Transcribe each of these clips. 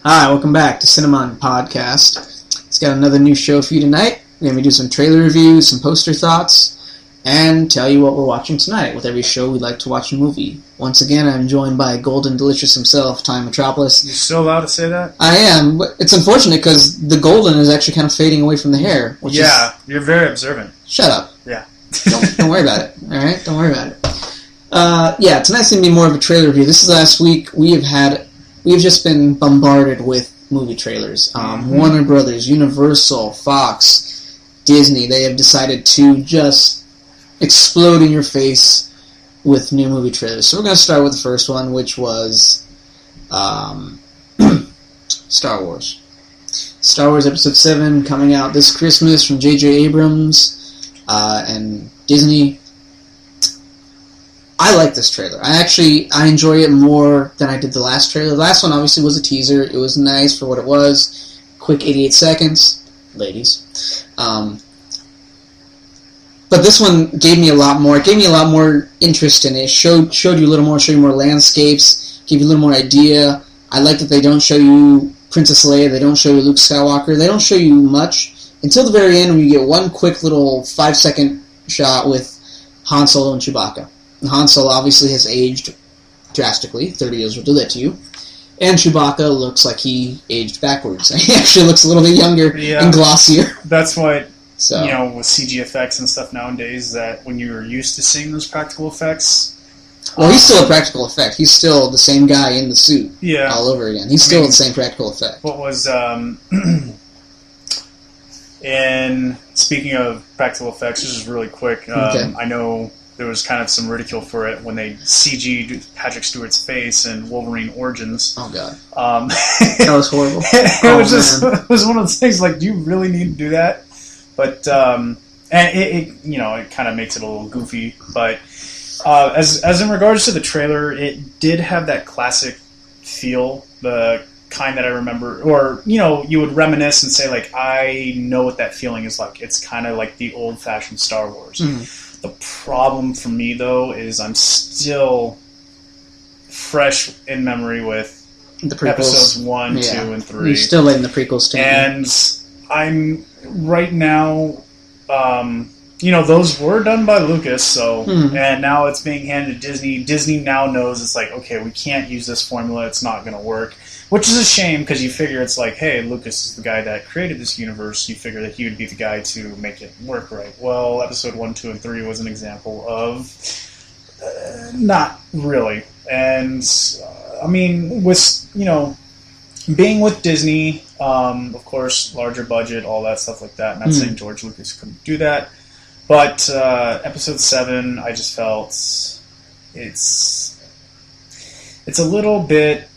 Hi, welcome back to CineMunn Podcast. It's got another new show for you tonight. We're going to do some trailer reviews, some poster thoughts, and tell you what we're watching tonight. With every show, we like to watch a movie. Once again, I'm joined by Golden Delicious himself, Time Metropolis. You're still allowed to say that? I am, but it's unfortunate because the golden is actually kind of fading away from the hair. You're very observant. Shut up. Yeah. Don't worry about it, alright? Don't worry about it. Tonight's going to be more of a trailer review. This is last week. We've just been bombarded with movie trailers. Warner Brothers, Universal, Fox, Disney, they have decided to just explode in your face with new movie trailers. So we're going to start with the first one, which was Star Wars. Star Wars Episode 7 coming out this Christmas from J.J. Abrams and Disney. I like this trailer. I enjoy it more than I did the last trailer. The last one obviously was a teaser. It was nice for what it was. Quick 88 seconds. Ladies. But this one gave me a lot more. It gave me a lot more interest in it. Showed you a little more, showed you more landscapes, gave you a little more idea. I like that they don't show you Princess Leia, they don't show you Luke Skywalker, they don't show you much until the very end when you get one quick little 5-second shot with Han Solo and Chewbacca. And Han Solo obviously has aged drastically. 30 years will do that to you. And Chewbacca looks like he aged backwards. He actually looks a little bit younger and glossier. That's what, with CG effects and stuff nowadays, that when you're used to seeing those practical effects... Well, he's still a practical effect. He's still the same guy in the suit all over again. He's still the same practical effect. What was... and speaking of practical effects, this is really quick. I know... There was kind of some ridicule for it when they CG'd Patrick Stewart's face in Wolverine Origins. Oh, God. That was horrible. It was one of those things, like, do you really need to do that? But, and it kind of makes it a little goofy. But as in regards to the trailer, it did have that classic feel, the kind that I remember, or, you would reminisce and say, like, I know what that feeling is like. It's kind of like the old-fashioned Star Wars. Mm. The problem for me, though, is I'm still fresh in memory with the prequels. Episodes 1, 2, and 3. You're still letting the prequels take And I'm, right now, those were done by Lucas, so, and now it's being handed to Disney. Disney now knows it's like, okay, we can't use this formula, it's not going to work. Which is a shame, because you figure it's like, hey, Lucas is the guy that created this universe. You figure that he would be the guy to make it work right. Well, Episode 1, 2, and 3 was an example of not really. And, with, being with Disney, of course, larger budget, all that stuff like that. I'm not saying George Lucas couldn't do that. But Episode 7, I just felt it's a little bit...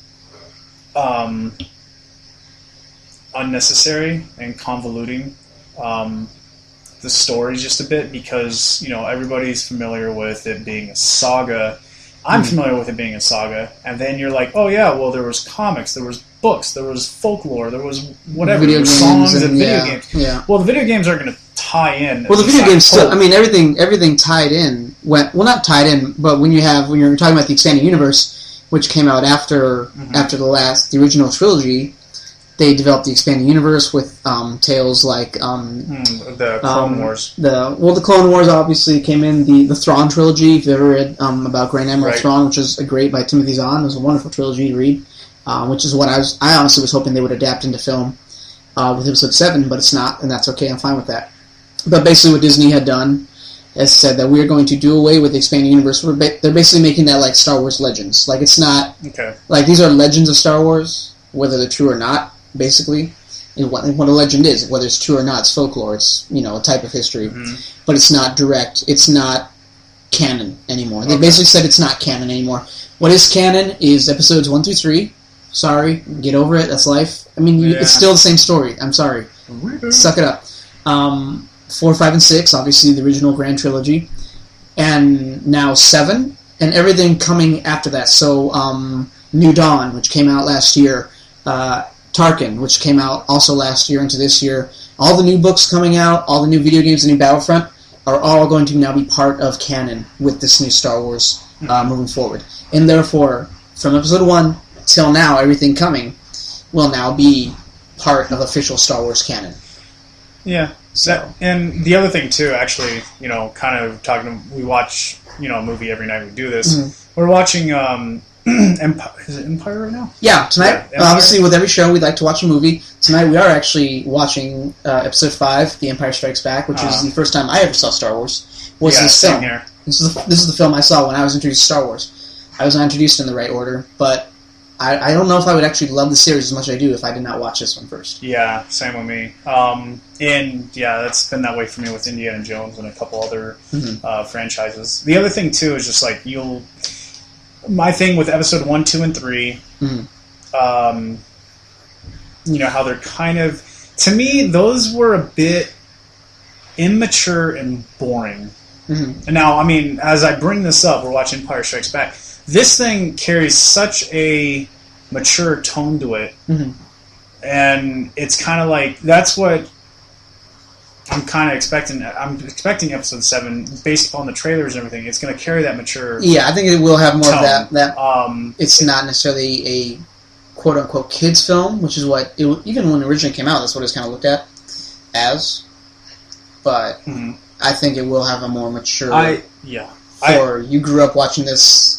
unnecessary and convoluting the story just a bit, because everybody's familiar with it being a saga. I'm familiar with it being a saga, and then you're like, oh yeah, well, there was comics, there was books, there was folklore, there was whatever, there was songs and video games. Yeah. Well, the video games are going to tie in. Well, the video games still. Everything tied in. Not tied in, but when you're talking about the expanded universe, which came out after the original trilogy, they developed the expanded universe with tales like the Clone Wars. The Clone Wars obviously came in. The Thrawn trilogy, if you've ever read about Grand Admiral Thrawn, which is great by Timothy Zahn, it was a wonderful trilogy to read, which is what I honestly was hoping they would adapt into film with Episode 7, but it's not, and that's okay. I'm fine with that. But basically, what Disney had done has said that we're going to do away with the expanded universe. They're basically making that like Star Wars Legends. Like, it's not... Okay. Like, these are legends of Star Wars, whether they're true or not, basically. And what a legend is, whether it's true or not, it's folklore. It's, a type of history. Mm-hmm. But it's not direct. It's not canon anymore. They basically said it's not canon anymore. What is canon is Episodes 1 through 3. Sorry. Get over it. That's life. It's still the same story. I'm sorry. Suck it up. 4, 5, and 6, obviously the original Grand Trilogy, and now 7, and everything coming after that. So, New Dawn, which came out last year, Tarkin, which came out also last year into this year, all the new books coming out, all the new video games, the new Battlefront, are all going to now be part of canon with this new Star Wars moving forward. And therefore, from Episode 1 till now, everything coming will now be part of official Star Wars canon. Yeah. So, and the other thing too, actually, kind of we watch, a movie every night we do this. Mm-hmm. We're watching Empire. Is it Empire right now? Yeah, tonight. Yeah, obviously, with every show, we'd like to watch a movie. Tonight, we are actually watching Episode 5, The Empire Strikes Back, which is the first time I ever saw Star Wars. This film? Here. This is the film I saw when I was introduced to Star Wars. I was not introduced in the right order, but I don't know if I would actually love the series as much as I do if I did not watch this one first. Yeah, same with me. And yeah, that's been that way for me with Indiana Jones and a couple other franchises. The other thing too is just like my thing with Episode 1, 2, and 3. Mm-hmm. How they're kind of, to me, those were a bit immature and boring. Mm-hmm. And now, I mean, as I bring this up, we're watching Empire Strikes Back. This thing carries such a mature tone to it, mm-hmm. and it's kind of like, that's what I'm kind of expecting. I'm expecting Episode 7, based upon the trailers and everything, it's going to carry that mature Yeah, I think it will have more tone. Of that. It's not necessarily a quote-unquote kids film, which is what, even when it originally came out, that's what it's kind of looked at as. But mm-hmm. I think it will have a more mature... you grew up watching this...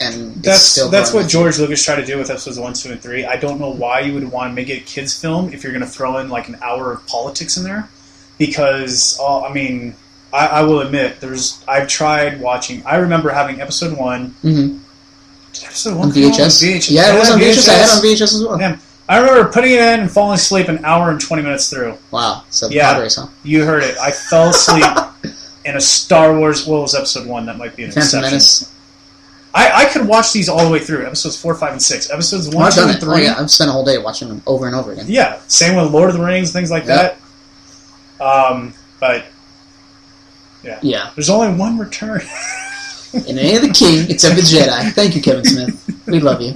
And that's what George Lucas tried to do with Episodes 1, 2, and 3. I don't know why you would want to make it a kids' film if you're going to throw in like an hour of politics in there, because I will admit I've tried watching. I remember having Episode 1. Mm-hmm. Did Episode 1 on VHS? Yeah, it was on VHS. I had it on VHS as well. Damn. I remember putting it in and falling asleep an hour and 20 minutes through. Wow, so Padres, huh? You heard it. I fell asleep in a Star Wars. What was Episode 1? That might be an Phantom Menace. I could watch these all the way through. Episodes 4, 5, and 6. Episodes 1, 2, and 3. Oh, yeah. I've spent a whole day watching them over and over again. Yeah. Same with Lord of the Rings, things like that. But, yeah. There's only one return. In the name of the King, except the Jedi. Thank you, Kevin Smith. We love you.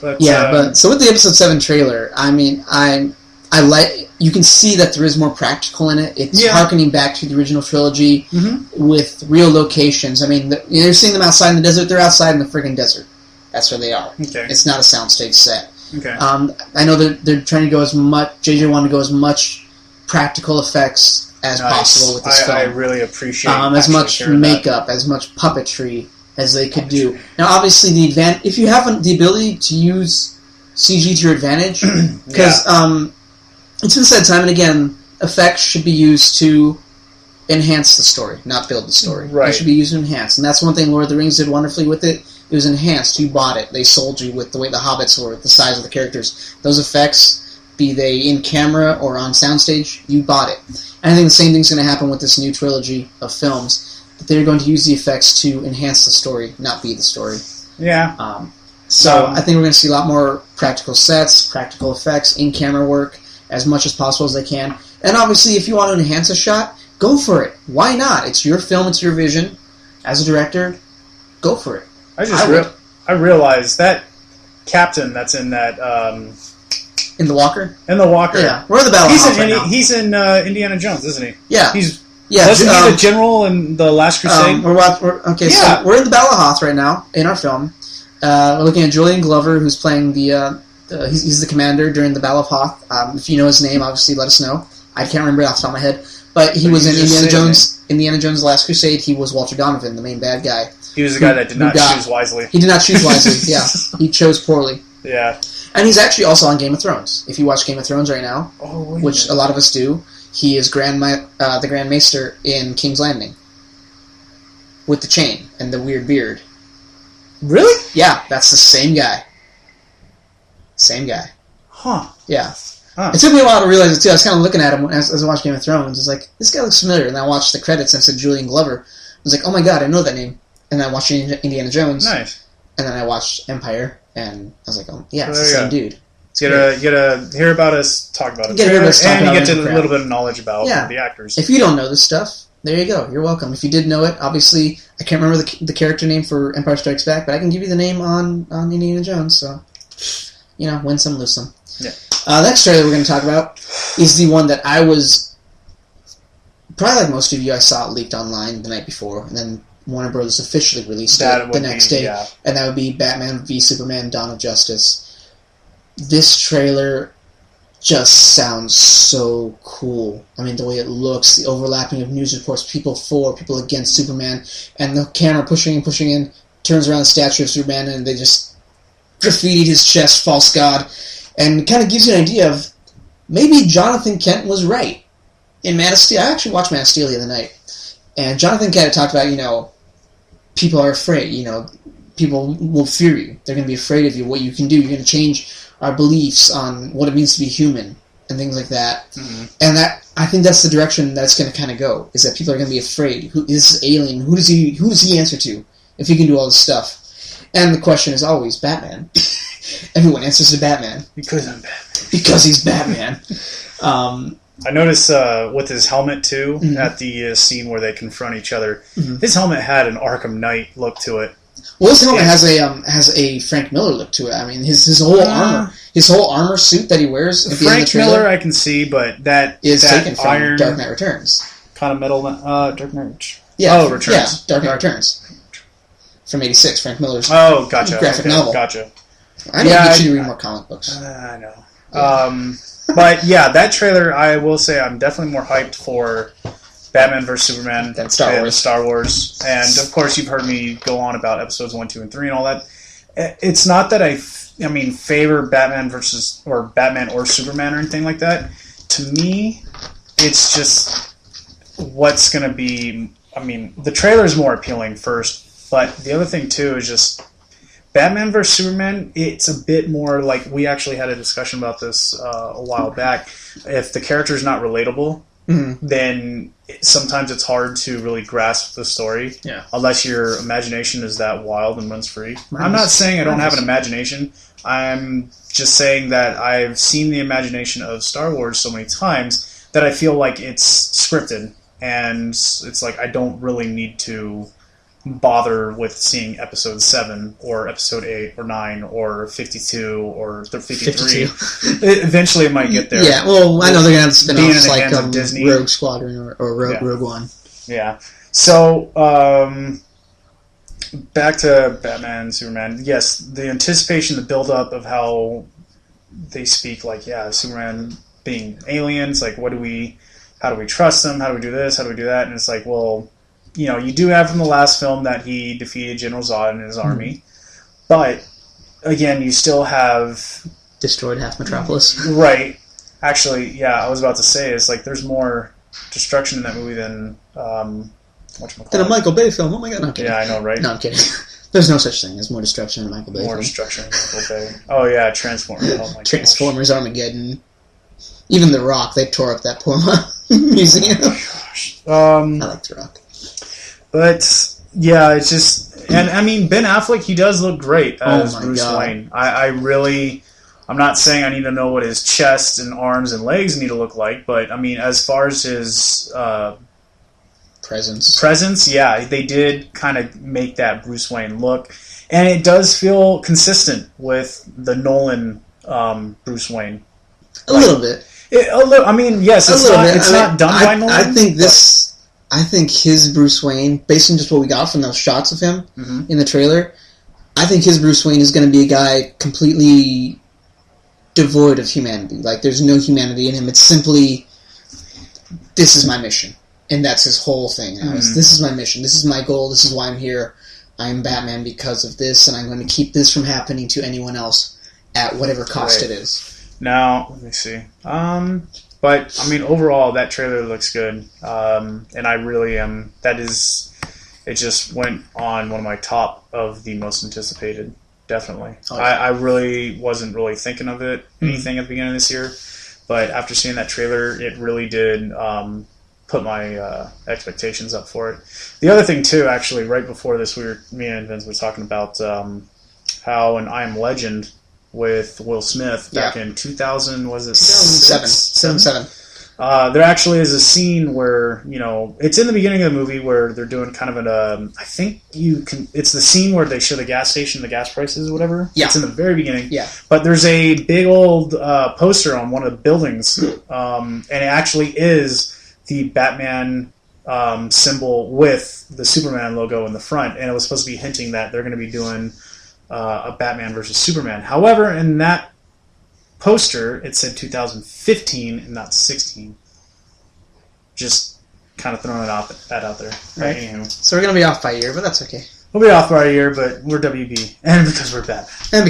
But so with the Episode 7 trailer, I mean, I like... You can see that there is more practical in it. It's harkening back to the original trilogy with real locations. I mean, you're seeing them outside in the desert. They're outside in the friggin' desert. That's where they are. Okay. It's not a soundstage set. Okay. I know they're trying to go as much... JJ wanted to go as much practical effects as possible with this film. I really appreciate as much makeup, as much puppetry as they could do. Now, obviously, if you have the ability to use CG to your advantage, because... It's been said time and again, effects should be used to enhance the story, not build the story. Right. They should be used to enhance. And that's one thing Lord of the Rings did wonderfully with it. It was enhanced. You bought it. They sold you with the way the hobbits were, the size of the characters. Those effects, be they in camera or on soundstage, you bought it. And I think the same thing's going to happen with this new trilogy of films. That they're going to use the effects to enhance the story, not be the story. Yeah. I think we're going to see a lot more practical sets, practical effects, in-camera work, as much as possible as they can. And obviously, if you want to enhance a shot, go for it. Why not? It's your film, it's your vision. As a director, go for it. I realized that captain that's in that... in the Walker? In the Walker. Yeah. We're in the battle right now. He's in Indiana Jones, isn't he? Yeah. Wasn't he the general in The Last Crusade? So we're in the Battle of Hoth right now, in our film. We're looking at Julian Glover, who's playing he's the commander during the Battle of Hoth. If you know his name, obviously let us know. I can't remember it off the top of my head. But he was in Indiana Jones' Last Crusade. He was Walter Donovan, the main bad guy. He was the guy that did not choose wisely. He did not choose wisely, yeah. He chose poorly. Yeah. And he's actually also on Game of Thrones. If you watch Game of Thrones right now, which a lot of us do, he is the Grand Maester in King's Landing. With the chain and the weird beard. Really? Yeah, that's the same guy. Same guy. Huh. Yeah. Huh. It took me a while to realize it, too. I was kind of looking at him as I watched Game of Thrones. It's like, this guy looks familiar. And then I watched the credits and it said Julian Glover. I was like, oh my god, I know that name. And then I watched Indiana Jones. Nice. And then I watched Empire. And I was like, oh, yeah, it's the same dude. You get to hear about us, talk about it. And you get a little bit of knowledge about the actors. If you don't know this stuff, there you go. You're welcome. If you did know it, obviously, I can't remember the character name for Empire Strikes Back, but I can give you the name on Indiana Jones, so... win some, lose some. Yeah. Next trailer we're going to talk about is the one that I was... Probably like most of you, I saw it leaked online the night before, and then Warner Bros. Officially released it the next day. Yeah. And that would be Batman v Superman: Dawn of Justice. this trailer just sounds so cool. I mean, the way it looks, the overlapping of news reports, people for, people against Superman, and the camera pushing in, turns around the statue of Superman, and they just graffitied his chest, false god, and kind of gives you an idea of maybe Jonathan Kent was right in Man of Steel. I actually watched Man of Steel the other night, and Jonathan Kent talked about, people are afraid, people will fear you. They're going to be afraid of you, what you can do. You're going to change our beliefs on what it means to be human and things like that. Mm-hmm. And I think that's the direction that's going to kind of go, is that people are going to be afraid. Who is this alien? Who does he answer to if he can do all this stuff? And the question is always Batman. Everyone answers to Batman. Because I'm Batman. Because he's Batman. I noticed with his helmet, too, mm-hmm. at the scene where they confront each other, mm-hmm. his helmet had an Arkham Knight look to it. Well, his helmet has a Frank Miller look to it. I mean, his whole armor suit that he wears at the end of the trailer, Miller I can see, but that is that taken from iron Dark Knight Returns. Kind of metal, Dark Knight. Yeah, Returns. Yeah, Dark Knight Returns from '86. Frank Miller's graphic novel. Gotcha. I need to get you to read more comic books. I know. Yeah. But yeah, that trailer, I will say, I'm definitely more hyped for Batman vs. Superman than Star Wars. And of course, you've heard me go on about episodes 1, 2, and 3 and all that. It's not that I favor Batman or Superman or anything like that. To me, it's just what's going to be. The trailer is more appealing first, but the other thing too is just Batman vs. Superman. It's a bit more like, we actually had a discussion about this a while back. If the character is not relatable, mm-hmm. then sometimes it's hard to really grasp the story, unless your imagination is that wild and runs free. I'm not saying I don't have an imagination. I'm just saying that I've seen the imagination of Star Wars so many times that I feel like it's scripted, and it's like I don't really need to bother with seeing episode 7 or episode 8 or 9 or 52 or 53. Eventually it might get there. Yeah, well, I know they're going to have spin-offs like Disney. Rogue Squadron or Rogue One. Yeah. So, back to Batman and Superman. Yes, the anticipation, the build-up of how they speak, like, Superman being aliens, like, how do we trust them? How do we do this? How do we do that? And it's like, well, you do have from the last film that he defeated General Zod and his army, but again, you still have destroyed half Metropolis. Right. Actually, I was about to say, it's like there's more destruction in that movie than than a Michael Bay film. Oh my god, no, I'm kidding. Yeah, I know, right? No, I'm kidding. There's no such thing as more destruction in a Michael Bay film. More destruction in Michael Bay. Oh yeah, Transformers. Oh my Transformers, Armageddon. Even The Rock, they tore up that poor museum. Oh my gosh. I like The Rock. But, yeah, it's just... And, Ben Affleck, he does look great as Bruce Wayne. I'm not saying I need to know what his chest and arms and legs need to look like, but, as far as his... Presence, they did kind of make that Bruce Wayne look. And it does feel consistent with the Nolan Bruce Wayne. A little bit. Yes, it's not done by Nolan. I think his Bruce Wayne, based on just what we got from those shots of him in the trailer, I think his Bruce Wayne is going to be a guy completely devoid of humanity. Like, there's no humanity in him. It's simply, this is my mission. And that's his whole thing. This is my mission. This is my goal. This is why I'm here. I'm Batman because of this, and I'm going to keep this from happening to anyone else at whatever cost it is. Now, let me see. But, overall, that trailer looks good. And I really am... It just went on one of my top of the most anticipated. Definitely. Oh, yeah. I really wasn't really thinking of anything at the beginning of this year. But after seeing that trailer, it really did put my expectations up for it. The other thing, too, actually, right before this, me and Vince were talking about how in I Am Legend... with Will Smith back in 2000, was it 2007? There actually is a scene where, it's in the beginning of the movie where they're doing kind of I think it's the scene where they show the gas station, the gas prices or whatever. Yeah. It's in the very beginning. Yeah. But there's a big old poster on one of the buildings, and it actually is the Batman symbol with the Superman logo in the front, and it was supposed to be hinting that they're going to be doing a Batman versus Superman. However, in that poster, it said 2015 and not 16. Just kind of throwing that out there. Right. Anywho. So we're going to be off by a year, but that's okay. We'll be off by a year, but we're WB. And because we're Batman.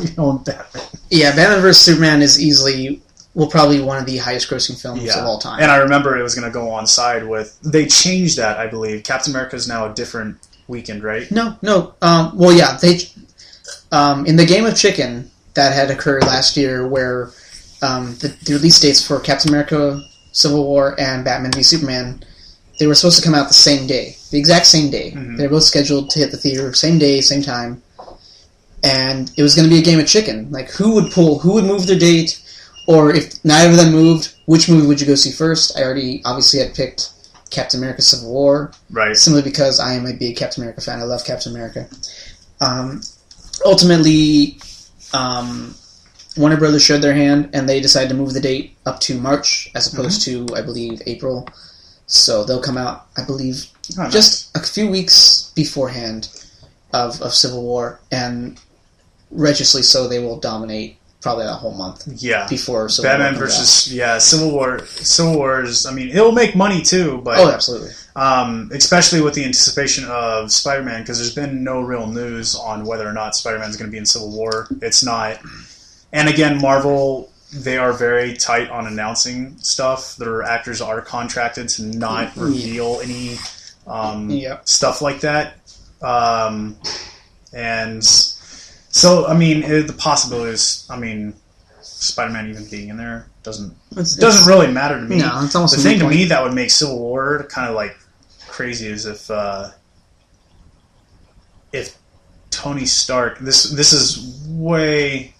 We own Batman. Yeah, Batman vs. Superman is easily, probably one of the highest grossing films of all time. And I remember it was going to go on side with... They changed that, I believe. Captain America is now a different weekend, right? No. Well, yeah, they... in the Game of Chicken that had occurred last year where the release dates for Captain America, Civil War, and Batman v Superman, they were supposed to come out the same day. The exact same day. Mm-hmm. They were both scheduled to hit the theater same day, same time. And it was going to be a game of chicken. Like, who would move their date? Or if neither of them moved, which movie would you go see first? I already obviously had picked Captain America Civil War. Right. Simply because I am a big Captain America fan. I love Captain America. Ultimately, Warner Brothers showed their hand, and they decided to move the date up to March, as opposed to, I believe, April. So they'll come out, I believe, just a few weeks beforehand of Civil War, and righteously so, they will dominate probably that whole month. Yeah. Before Civil Batman War versus Civil War. Civil War is, I mean, it'll make money too, but absolutely. Especially with the anticipation of Spider-Man, because there's been no real news on whether or not Spider-Man's going to be in Civil War. It's not. And again, Marvel, they are very tight on announcing stuff. Their actors are contracted to not reveal any stuff like that. And so, I mean, the possibilities, I mean, Spider-Man even being in there doesn't really matter to me. No, it's almost the thing to me that would make Civil War kind of like crazy is if Tony Stark, this is way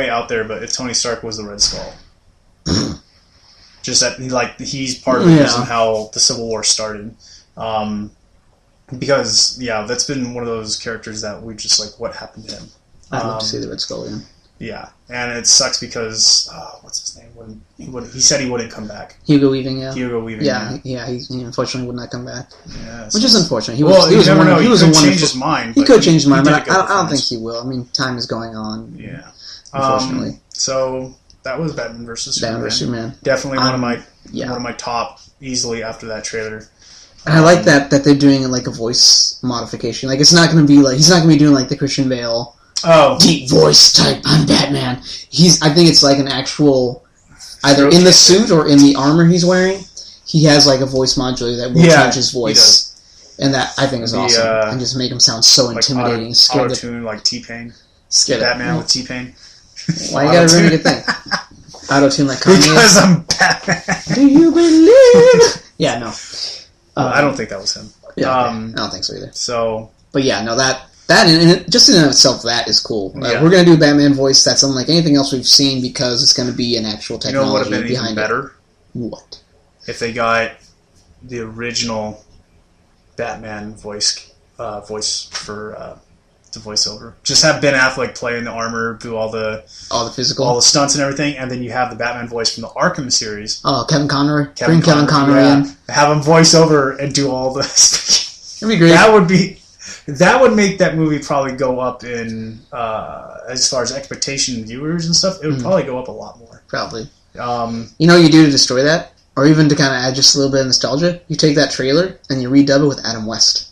out there, but if Tony Stark was the Red Skull, just that he's part of the reason how the Civil War started, because that's been one of those characters that we just like, what happened to him? I'd love to see the Red Skull again. Yeah, and it sucks because what's his name? He said he wouldn't come back. Hugo Weaving, yeah. Yeah, he unfortunately would not come back. Yeah, which is unfortunate. He could change his mind. He could change his mind, but I don't think he will. I mean, time is going on. Yeah, unfortunately. So that was Batman vs. Superman. Definitely one of my top easily after that trailer. And I like that they're doing like a voice modification. Like, it's not going to be like, he's not going to be doing like the Christian Bale deep voice type, I'm Batman. I think it's like an actual, either in the suit or in the armor he's wearing, he has like a voice modulator that will change his voice. And that, I think, is awesome. And just make him sound so intimidating. Auto-tune like T-Pain. Batman with T-Pain. Why you gotta ruin a good thing? Auto-tune like Kanye. Because I'm Batman. Do you believe? Yeah, no. I don't think that was him. Yeah, I don't think so either. So, but yeah, no, that and just in and of itself, that is cool. We're gonna do a Batman voice that's unlike anything else we've seen because it's gonna be an actual technology what would have been behind even better? What? If they got the original Batman voice for the voiceover. Just have Ben Affleck play in the armor, do all the stunts and everything, and then you have the Batman voice from the Arkham series. Oh, Kevin Conroy. Bring Kevin Conroy in. Have him voice over and do all the. That'd be great. That would make that movie probably go up in as far as expectation viewers and stuff. It would probably go up a lot more. Probably. You know what you do to destroy that, or even to kind of add just a little bit of nostalgia? You take that trailer and you redub it with Adam West.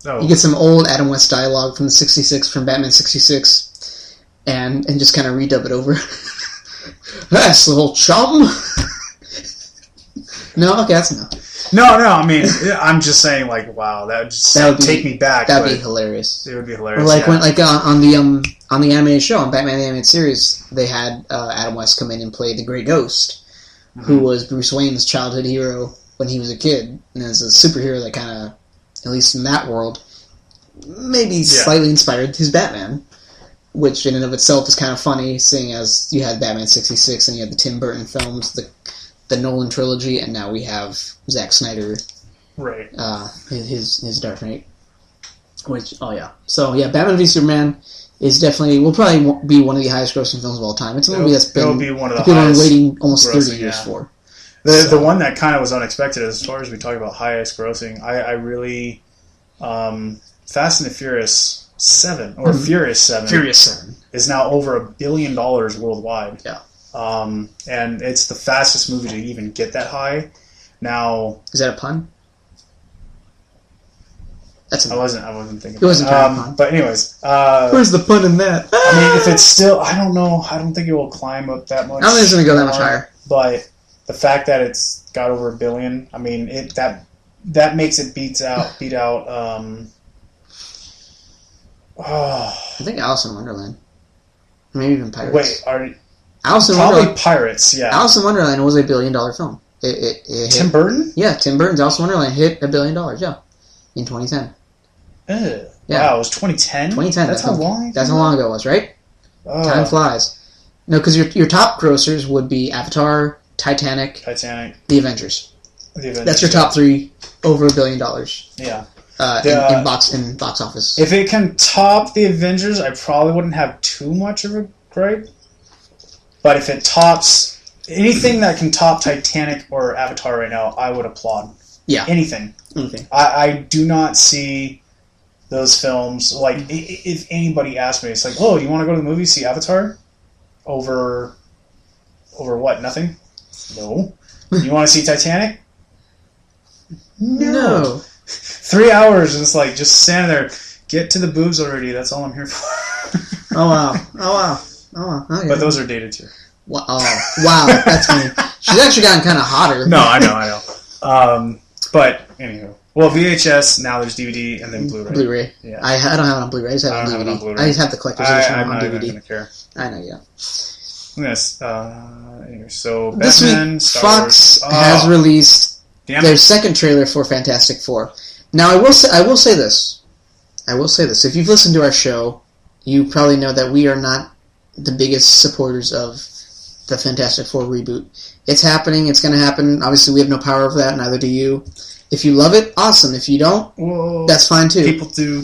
Oh. You get some old Adam West dialogue from Batman 66, and just kind of redub it over. That's little chum. No, okay, that's enough. No. I mean, I'm just saying, like, wow, that would take me back. That'd be hilarious. It would be hilarious. Or like when, on the animated show, on Batman the Animated Series, they had Adam West come in and play the Grey Ghost, who was Bruce Wayne's childhood hero when he was a kid, and as a superhero that kind of, at least in that world, maybe slightly inspired his Batman, which in and of itself is kind of funny, seeing as you had Batman 66 and you had the Tim Burton films, the Nolan trilogy, and now we have Zack Snyder, right? His Dark Knight. So Batman v Superman is definitely will probably be one of the highest grossing films of all time. It's a movie that's been one of the people have been waiting almost 30 years for. The one that kind of was unexpected, as far as we talk about highest grossing, I really Fast and the Furious 7 or Furious 7. Furious 7 is now over $1 billion worldwide. Yeah. And it's the fastest movie to even get that high. Now, is that a pun? I wasn't thinking. It wasn't a pun. But anyways, where's the pun in that? I mean, if it's still, I don't know. I don't think it will climb up that much. I don't think it's going to go that much higher. But the fact that it's got over $1 billion, I mean, that makes it beat out. I think Alice in Wonderland, maybe even Pirates. Wait, Alice in probably Wonderland? Pirates? Yeah. Alice in Wonderland was a $1 billion film. It Tim Burton? Yeah, Tim Burton's Alice in Wonderland hit $1 billion. Yeah, in 2010. Yeah. Yeah. Wow, it was 2010? 2010. That's how long? That's how long ago it was, right? Time flies. No, because your top grossers would be Avatar, Titanic, The Avengers. That's your top 3 over $1 billion. Yeah. In box office. If it can top The Avengers, I probably wouldn't have too much of a gripe. But if it tops anything that can top Titanic or Avatar right now, I would applaud. Yeah. Anything. I do not see those films, like, if anybody asked me, it's like, oh, you want to go to the movie, see Avatar? Over what, nothing? No. You want to see Titanic? No. 3 hours, and it's like, just standing there, get to the boobs already, that's all I'm here for. Oh, wow. Okay. But those are dated, too. Wow, that's me. She's actually gotten kind of hotter. No, I know. But, anywho. Well, VHS, now there's DVD, and then Blu-ray. Blu-ray. Yeah. I don't have it on Blu-ray. I just have it on DVD. On Blu-ray. I just have the collector's edition on DVD. I'm not care. I know, yeah. Yes. Anyway, so this Batman, week, Star Fox Wars. has released their second trailer for Fantastic Four. Now, I will say this. If you've listened to our show, you probably know that we are not the biggest supporters of the Fantastic Four reboot. It's happening. It's going to happen. Obviously, we have no power over that. Neither do you. If you love it, awesome. If you don't, that's fine too. People do